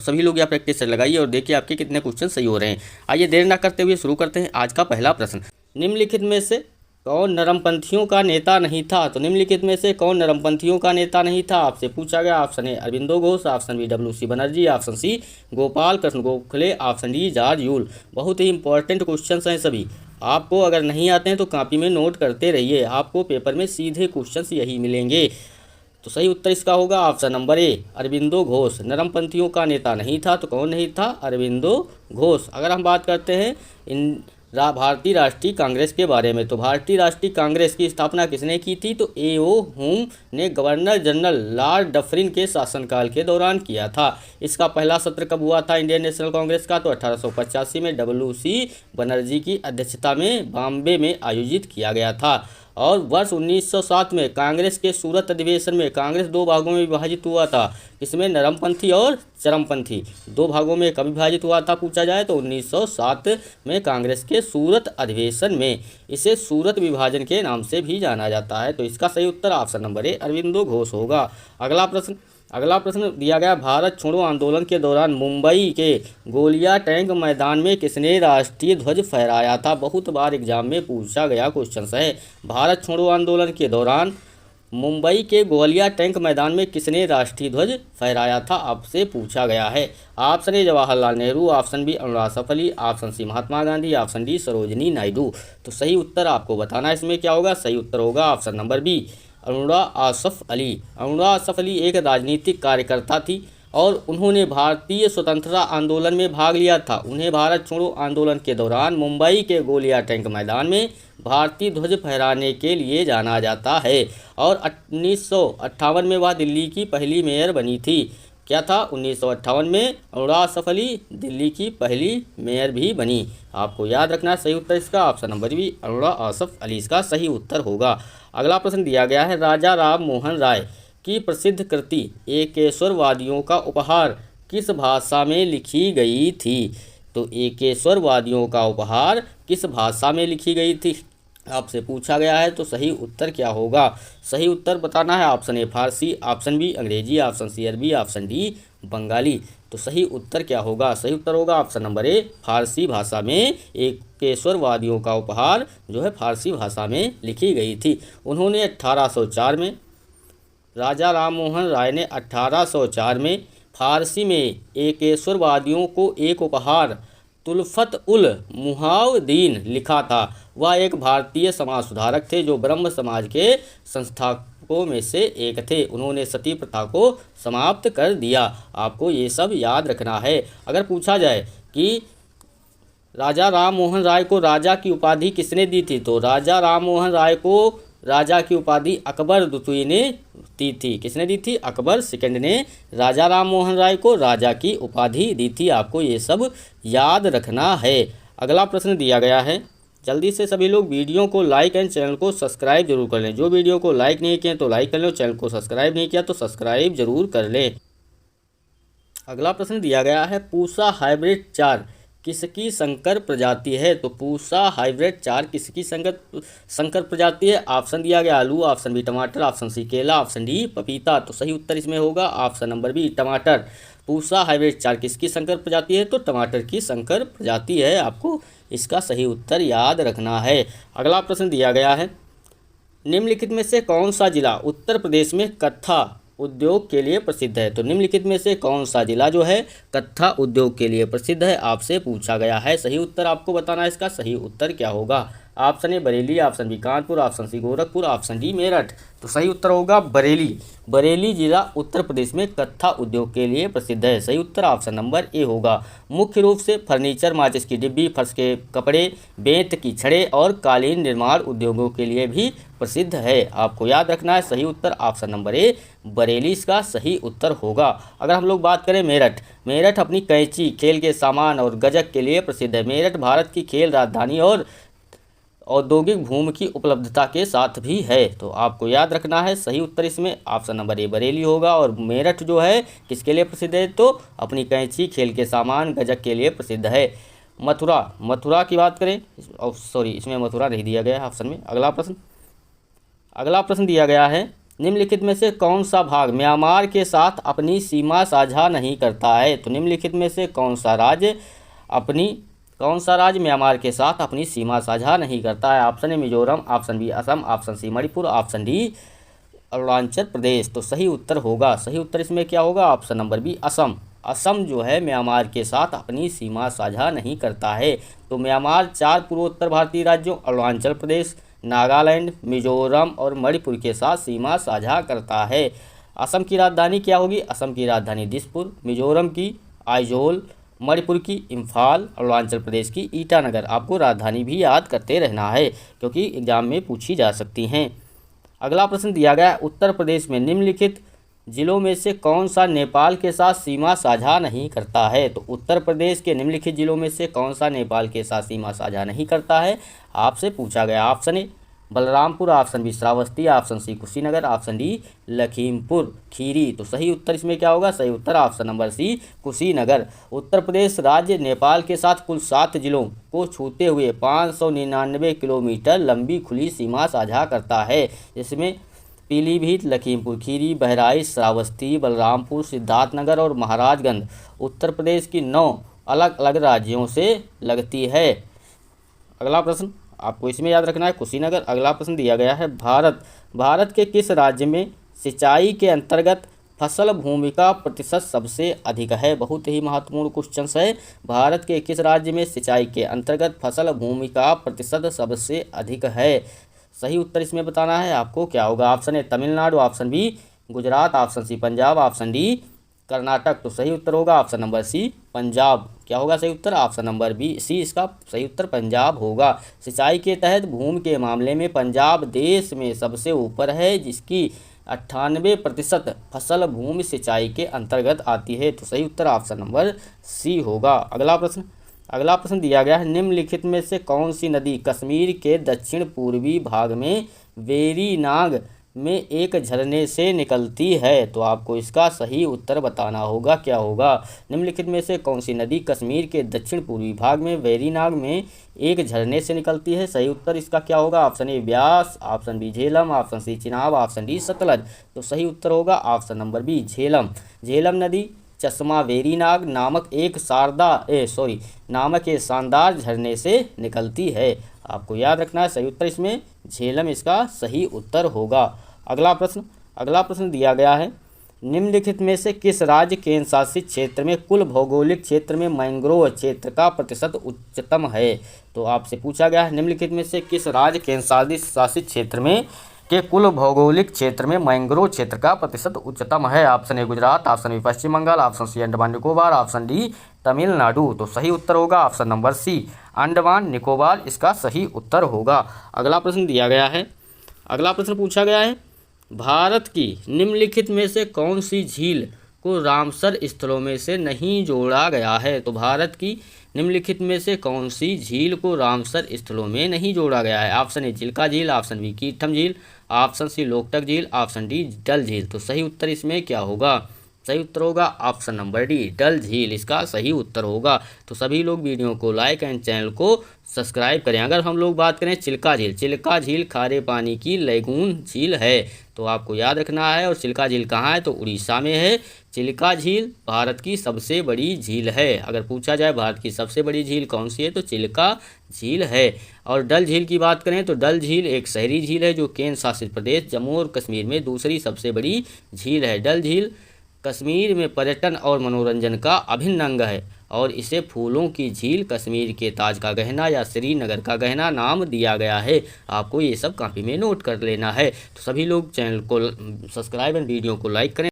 सभी लोग यहाँ प्रैक्टिस से लगाइए और देखिए आपके कितने क्वेश्चन सही हो रहे हैं। आइए देर ना करते हुए शुरू करते हैं आज का पहला प्रश्न। निम्नलिखित में से कौन नरमपंथियों का नेता नहीं था? तो निम्नलिखित में से कौन नरमपंथियों का नेता नहीं था आपसे पूछा गया। Option A Aurobindo Ghosh, option B W C. Banerjee, option C Gopal Krishna Gokhale, option D George Yule. बहुत ही इंपॉर्टेंट क्वेश्चन हैं सभी। आपको अगर नहीं आते हैं तो कॉपी में नोट करते रहिए, आपको पेपर में सीधे क्वेश्चन यही मिलेंगे। तो सही उत्तर इसका होगा option number A Aurobindo Ghosh. नरमपंथियों का नेता नहीं था तो कौन नहीं था? अरविंदो घोष। अगर हम बात करते हैं भारतीय राष्ट्रीय कांग्रेस के बारे में, तो भारतीय राष्ट्रीय कांग्रेस की स्थापना किसने की थी? तो ए.ओ. हुम ने गवर्नर जनरल लॉर्ड डफरिन के शासनकाल के दौरान किया था। इसका पहला सत्र कब हुआ था इंडियन नेशनल कांग्रेस का? तो 1885 में डब्ल्यू.सी. बनर्जी की अध्यक्षता में बॉम्बे में आयोजित किया गया था। और वर्ष 1907 में कांग्रेस के सूरत अधिवेशन में कांग्रेस दो भागों में विभाजित हुआ था। इसमें नरमपंथी और चरमपंथी दो भागों में कब विभाजित हुआ था पूछा जाए तो 1907 में कांग्रेस के सूरत अधिवेशन में। इसे सूरत विभाजन के नाम से भी जाना जाता है। तो इसका सही उत्तर option number A Aurobindo Ghosh होगा। अगला प्रश्न दिया गया, भारत छोड़ो आंदोलन के दौरान मुंबई के गोलिया टैंक मैदान में किसने राष्ट्रीय ध्वज फहराया था? बहुत बार एग्जाम में पूछा गया क्वेश्चन है। भारत छोड़ो आंदोलन के दौरान मुंबई के गोलिया टैंक मैदान में किसने राष्ट्रीय ध्वज फहराया था आपसे पूछा गया है। Option A Jawaharlal Nehru, option B Anurag Asaf Ali, option C Mahatma Gandhi, option D Sarojini Naidu. तो सही उत्तर आपको बताना है इसमें क्या होगा। सही उत्तर होगा option number B Anurag Asaf Ali. अनुराग आसफ अली एक राजनीतिक कार्यकर्ता थी और उन्होंने भारतीय स्वतंत्रता आंदोलन में भाग लिया था। उन्हें भारत छोड़ो आंदोलन के दौरान मुंबई के गोलिया टैंक मैदान में भारतीय ध्वज फहराने के लिए जाना जाता है। और 1958 में वह दिल्ली की पहली मेयर बनी थी। क्या था? 1958 में अनुराग आसफ अली दिल्ली की पहली मेयर भी बनी। आपको याद रखना है सही उत्तर इसका option number B Anurag Asaf Ali इसका सही उत्तर होगा। अगला प्रश्न दिया गया है, राजा राम मोहन राय की प्रसिद्ध कृति एकेश्वरवादियों का उपहार किस भाषा में लिखी गई थी? तो एकेश्वरवादियों का उपहार किस भाषा में लिखी गई थी आपसे पूछा गया है। तो सही उत्तर क्या होगा? सही उत्तर बताना है। Option A Farsi, option B Angrezi, option C Arabi, option D Bengali. तो सही उत्तर क्या होगा? सही उत्तर होगा ऑप्शन नंबर ए फारसी भाषा में एकेश्वरवादियों का उपहार जो है फारसी भाषा में लिखी गई थी। उन्होंने 1804 में राजा राम मोहन राय ने 1804 में फारसी में एकेश्वरवादियों को एक उपहार तुलफत उल मुहावदीन लिखा था। वह एक भारतीय समाज सुधारक थे जो ब्रह्म समाज के संस्थापकों में से एक थे। उन्होंने सती प्रथा को समाप्त कर दिया। आपको ये सब याद रखना है। अगर पूछा जाए कि राजा राम मोहन राय को राजा की उपाधि किसने दी थी? तो राजा राम मोहन राय को राजा की उपाधि अकबर द्वितीय ने दी थी। किसने दी थी? अकबर सेकंड ने राजा राम मोहन राय को राजा की उपाधि दी थी। आपको ये सब याद रखना है। अगला प्रश्न दिया गया है, जल्दी से सभी लोग वीडियो को लाइक एंड चैनल को सब्सक्राइब जरूर कर लें। जो वीडियो को लाइक नहीं किए तो लाइक कर लें, चैनल को सब्सक्राइब नहीं किया तो सब्सक्राइब जरूर कर लें। अगला प्रश्न दिया गया है, पूसा हाइब्रिड 4 किसकी संकर प्रजाति है? तो पूसा हाइब्रिड 4 किसकी संकर प्रजाति है? ऑप्शन दिया गया आलू, ऑप्शन बी टमाटर, ऑप्शन सी केला, ऑप्शन डी पपीता। तो सही उत्तर इसमें होगा ऑप्शन नंबर बी टमाटर। पूसा हाइब्रिड 4 किसकी संकर प्रजाति है? तो टमाटर की संकर प्रजाति है। आपको इसका सही उत्तर याद रखना है। अगला प्रश्न दिया गया है, निम्नलिखित में से कौन सा जिला उत्तर प्रदेश में कत्था उद्योग के लिए प्रसिद्ध है? तो निम्नलिखित में से कौन सा जिला जो है कत्था उद्योग के लिए प्रसिद्ध है आपसे पूछा गया है। सही उत्तर आपको बताना है इसका सही उत्तर क्या होगा। Option A Bareilly, option B Kanpur, option C Gorakhpur, option D Meerut. तो सही उत्तर होगा बरेली। बरेली जिला उत्तर प्रदेश में कत्था उद्योग के लिए प्रसिद्ध है। सही उत्तर ऑप्शन नंबर ए होगा। मुख्य रूप से फर्नीचर, माचिस की डिब्बी, फर्श के कपड़े, बेंत की छड़ें और कालीन निर्माण उद्योगों के लिए भी प्रसिद्ध है। आपको याद रखना है सही उत्तर ऑप्शन नंबर ए बरेली इसका सही उत्तर होगा। अगर हम लोग बात करें मेरठ, मेरठ अपनी कैंची, खेल के सामान और गजक के लिए प्रसिद्ध है। मेरठ भारत की खेल राजधानी और औद्योगिक भूमि की उपलब्धता के साथ भी है। तो आपको याद रखना है सही उत्तर इसमें ऑप्शन नंबर ए बरेली होगा। और मेरठ जो है किसके लिए प्रसिद्ध है? तो अपनी कैंची, खेल के सामान, गजक के लिए प्रसिद्ध है। मथुरा, मथुरा की बात करें, सॉरी इसमें मथुरा नहीं दिया गया है ऑप्शन में। अगला प्रश्न दिया गया है, निम्नलिखित में से कौन सा भाग म्यांमार के साथ अपनी सीमा साझा नहीं करता है? तो निम्नलिखित में से कौन सा राज्य म्यांमार के साथ अपनी सीमा साझा नहीं करता है? Option A Mizoram, option B Assam, option C Manipur, option D Arunachal Pradesh. तो सही उत्तर इसमें क्या होगा? Option number B Assam. Assam जो है म्यांमार के साथ अपनी सीमा साझा नहीं करता है। तो म्यांमार 4 पूर्वोत्तर भारतीय राज्यों अरुणाचल प्रदेश, नागालैंड, मिजोरम और मणिपुर के साथ सीमा साझा करता है। असम की राजधानी क्या होगी? असम की राजधानी दिसपुर, मिजोरम की आइजोल, मणिपुर की इम्फाल, अरुणाचल प्रदेश की ईटानगर। आपको राजधानी भी याद करते रहना है क्योंकि एग्जाम में पूछी जा सकती हैं। अगला प्रश्न दिया गया है, उत्तर प्रदेश में निम्नलिखित जिलों में से कौन सा नेपाल के साथ सीमा साझा नहीं करता है? तो उत्तर प्रदेश के निम्नलिखित जिलों में से कौन सा नेपाल के साथ सीमा साझा नहीं करता है? आपसे पूछा गया। Option A Balrampur, option B Shravasti, option C Kushinagar, option D Lakhimpur Kheri. तो सही उत्तर इसमें क्या होगा? सही उत्तर option number C Kushinagar. Uttar Pradesh राज्य नेपाल के साथ कुल 7 जिलों को छूते हुए 599 किलोमीटर लंबी खुली सीमा साझा करता है, जिसमें पीलीभीत, लखीमपुर खीरी, बहराइच, श्रावस्ती, बलरामपुर, सिद्धार्थनगर और महाराजगंज उत्तर प्रदेश की 9 अलग अलग राज्यों से लगती है। अगला प्रश्न आपको इसमें याद रखना है कुशीनगर। अगला प्रश्न दिया गया है, भारत के किस राज्य में सिंचाई के अंतर्गत फसल भूमि का प्रतिशत सबसे अधिक है? बहुत ही महत्वपूर्ण क्वेश्चन है। भारत के किस राज्य में सिंचाई के अंतर्गत फसल भूमि का प्रतिशत सबसे अधिक है? सही उत्तर इसमें बताना है आपको। क्या होगा? Option A Tamil Nadu, option B Gujarat, option C Punjab, option D Karnataka. तो सही उत्तर होगा ऑप्शन नंबर सी पंजाब। क्या होगा सही उत्तर? ऑप्शन नंबर बी सी इसका सही उत्तर पंजाब होगा। सिंचाई के तहत भूमि के मामले में पंजाब देश में सबसे ऊपर है, जिसकी 98% फसल भूमि सिंचाई के अंतर्गत आती है। तो सही उत्तर ऑप्शन नंबर सी होगा। अगला प्रश्न दिया गया है, निम्नलिखित में से कौन सी नदी कश्मीर के दक्षिण पूर्वी भाग में वेरीनाग में एक झरने से निकलती है? तो आपको इसका सही उत्तर बताना होगा। क्या होगा? निम्नलिखित में से कौन सी नदी कश्मीर के दक्षिण पूर्वी भाग में वेरीनाग में एक झरने से निकलती है? सही उत्तर इसका क्या होगा? Option A Beas, option B Jhelum, option C Chenab, option D Sutlej. तो सही उत्तर होगा option number B Jhelum. Jhelum नदी चश्मा वेरीनाग नामक एक शानदार झरने से निकलती है। आपको याद रखना है सही उत्तर इसमें झेलम इसका सही उत्तर होगा। अगला प्रश्न दिया गया है, निम्नलिखित में से किस राज्य केंद्र शासित क्षेत्र में कुल भौगोलिक क्षेत्र में मैंग्रोव क्षेत्र का प्रतिशत उच्चतम है? तो आपसे पूछा गया है, निम्नलिखित में से किस राज्य केंद्र शासित क्षेत्र में के कुल भौगोलिक क्षेत्र में मैंग्रोव क्षेत्र का प्रतिशत उच्चतम है? Option A Gujarat, option B Paschim Bengal, option C Andaman Nicobar, option D Tamil Nadu. तो सही उत्तर होगा option number C Andaman Nicobar इसका सही उत्तर होगा। अगला प्रश्न दिया गया है, अगला प्रश्न पूछा गया है, भारत की निम्नलिखित में से कौन सी झील को रामसर स्थलों में से नहीं जोड़ा गया है? तो भारत की निम्नलिखित में से कौन सी झील को रामसर स्थलों में नहीं जोड़ा गया है? ऑप्शन ए चिल्का झील, ऑप्शन बी कीथम झील, ऑप्शन सी लोकटक झील, ऑप्शन डी डल झील। तो सही उत्तर इसमें क्या होगा? सही उत्तर होगा ऑप्शन नंबर डी डल झील इसका सही उत्तर होगा। तो सभी लोग वीडियो को लाइक एंड चैनल को सब्सक्राइब करें। अगर हम लोग बात करें चिल्का झील खारे पानी की लैगून झील है, तो आपको याद रखना है। और चिल्का झील कहाँ है? तो उड़ीसा में है। चिल्का झील भारत की सबसे बड़ी झील है। अगर पूछा जाए भारत की सबसे बड़ी झील कौन सी है, तो चिल्का झील है। और डल झील की बात करें तो डल झील एक शहरी झील है जो केंद्र शासित प्रदेश जम्मू और कश्मीर में दूसरी सबसे बड़ी झील है। डल झील कश्मीर में पर्यटन और मनोरंजन का अभिन्न अंग है और इसे फूलों की झील, कश्मीर के ताज का गहना या श्रीनगर का गहना नाम दिया गया है। आपको ये सब कॉपी में नोट कर लेना है। तो सभी लोग चैनल को सब्सक्राइब एंड वीडियो को लाइक करें।